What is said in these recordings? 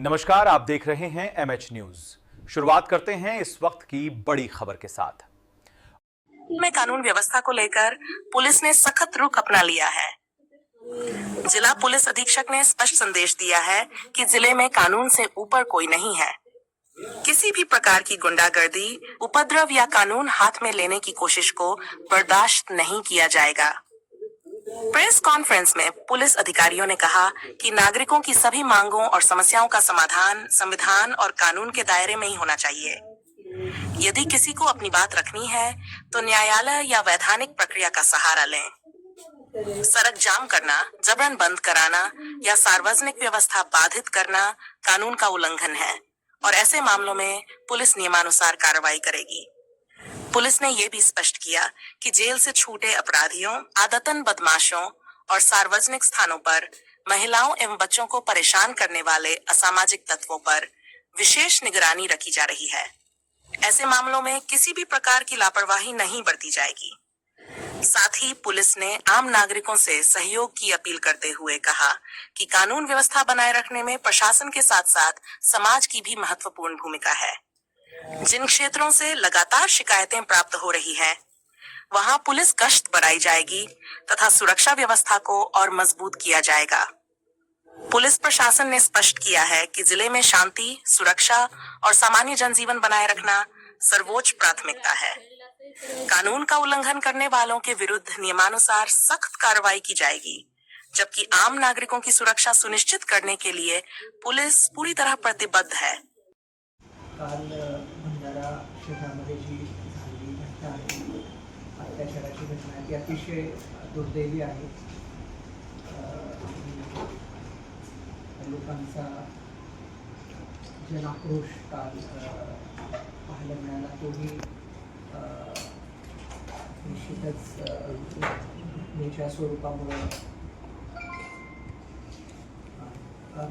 नमस्कार, आप देख रहे हैं एमएच न्यूज। शुरुआत करते हैं इस वक्त की बड़ी खबर के साथ। में कानून व्यवस्था को लेकर पुलिस ने सख्त रुख अपना लिया है। जिला पुलिस अधीक्षक ने स्पष्ट संदेश दिया है कि जिले में कानून से ऊपर कोई नहीं है। किसी भी प्रकार की गुंडागर्दी, उपद्रव या कानून हाथ में लेने की कोशिश को बर्दाश्त नहीं किया जाएगा। प्रेस कॉन्फ्रेंस में पुलिस अधिकारियों ने कहा कि नागरिकों की सभी मांगों और समस्याओं का समाधान संविधान और कानून के दायरे में ही होना चाहिए। यदि किसी को अपनी बात रखनी है तो न्यायालय या वैधानिक प्रक्रिया का सहारा लें। सड़क जाम करना, जबरन बंद कराना या सार्वजनिक व्यवस्था बाधित करना कानून का उल्लंघन है और ऐसे मामलों में पुलिस नियमानुसार कार्रवाई करेगी। पुलिस ने यह भी स्पष्ट किया कि जेल से छूटे अपराधियों, आदतन बदमाशों और सार्वजनिक स्थानों पर महिलाओं एवं बच्चों को परेशान करने वाले असामाजिक तत्वों पर विशेष निगरानी रखी जा रही है। ऐसे मामलों में किसी भी प्रकार की लापरवाही नहीं बरती जाएगी। साथ ही पुलिस ने आम नागरिकों से सहयोग की अपील करते हुए कहा कि कानून व्यवस्था बनाए रखने में प्रशासन के साथ साथ समाज की भी महत्वपूर्ण भूमिका है। जिन क्षेत्रों से लगातार शिकायतें प्राप्त हो रही हैं, वहां पुलिस गश्त बढ़ाई जाएगी तथा सुरक्षा व्यवस्था को और मजबूत किया जाएगा। पुलिस प्रशासन ने स्पष्ट किया है कि जिले में शांति, सुरक्षा और सामान्य जनजीवन बनाए रखना सर्वोच्च प्राथमिकता है। कानून का उल्लंघन करने वालों के विरुद्ध नियमानुसार सख्त कार्रवाई की जाएगी, जबकि आम नागरिकों की सुरक्षा सुनिश्चित करने के लिए पुलिस पूरी तरह प्रतिबद्ध है। काल भंडारा शहरामध्ये जी झालेली घटना आहे, अत्याचाराची घटना आहे, ती अतिशय दुर्दैवी आहे। लोकांचा जनाक्रोश काल पाहायला मिळाला, तोही निश्चितच घटनेच्या स्वरूपामुळे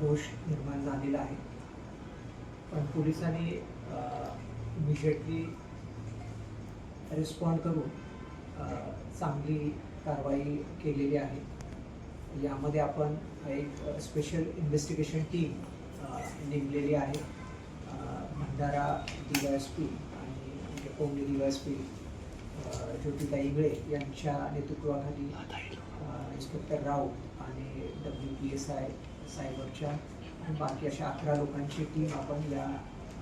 रोष निर्माण झालेला आहे। पण पोलिसांनी इमिजिएटली रिस्पॉन्ड करून चांगली कारवाई केलेली आहे। यामध्ये आपण एक स्पेशल इन्व्हेस्टिगेशन टीम नेमलेली आहे। भंडारा DYSP आणि कोंबडी DYSP ज्योतिताई इंगळे यांच्या नेतृत्वाखाली इन्स्पेक्टर राऊत आणि WPSI सायबरच्या आणि बाकी अशा 11 लोकांची टीम आपण या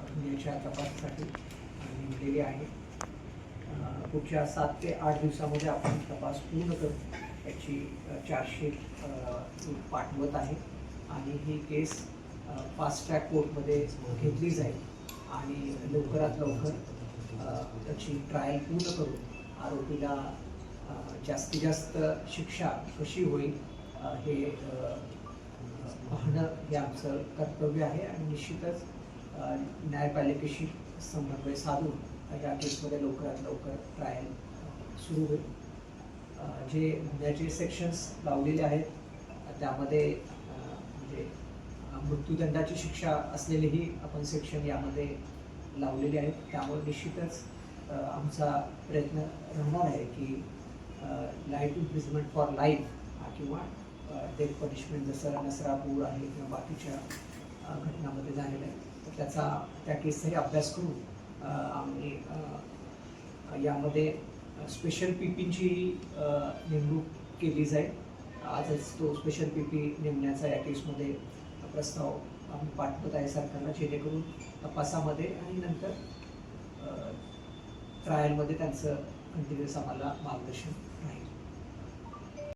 गुन्ह्याच्या तपासासाठी नेमलेली आहे। पुढच्या 7 ते 8 दिवसामध्ये आपण तपास पूर्ण करून याची चार्जशीट पाठवत आहे आणि ही केस फास्ट ट्रॅक कोर्टमध्ये घेतली जाईल आणि लवकरात लवकर त्याची ट्रायल पूर्ण करून आरोपीला जास्तीत जास्त शिक्षा कशी होईल हे पाहणं हे आमचं कर्तव्य आहे आणि निश्चितच न्यायपालिकेशी समन्वय साधून या केसमध्ये लवकरात लवकर ट्रायल सुरू होईल। जे गुन्ह्याचे सेक्शन्स लावलेले आहेत त्यामध्ये म्हणजे मृत्यूदंडाची शिक्षा असलेलेही आपण सेक्शन यामध्ये लावलेले आहेत। त्यामुळे निश्चितच आमचा प्रयत्न राहणार आहे की लाईफ इम्प्रिझनमेंट फॉर लाईफ किंवा डेथ पनिशमेंट जसं नसरापूर आहे किंवा बाकीच्या घटनांमध्ये झालेलं आहे, तर त्या केसचाही अभ्यास करून आम्ही यामध्ये स्पेशल PPची नेमणूक केली जाईल। आजच तो स्पेशल PP नेमण्याचा या केसमध्ये प्रस्ताव आम्ही पाठवत आहे सरकारला, जेणेकरून तपासामध्ये आणि नंतर ट्रायलमध्ये त्यांचं कंटिन्युअस आम्हाला मार्गदर्शन राहील।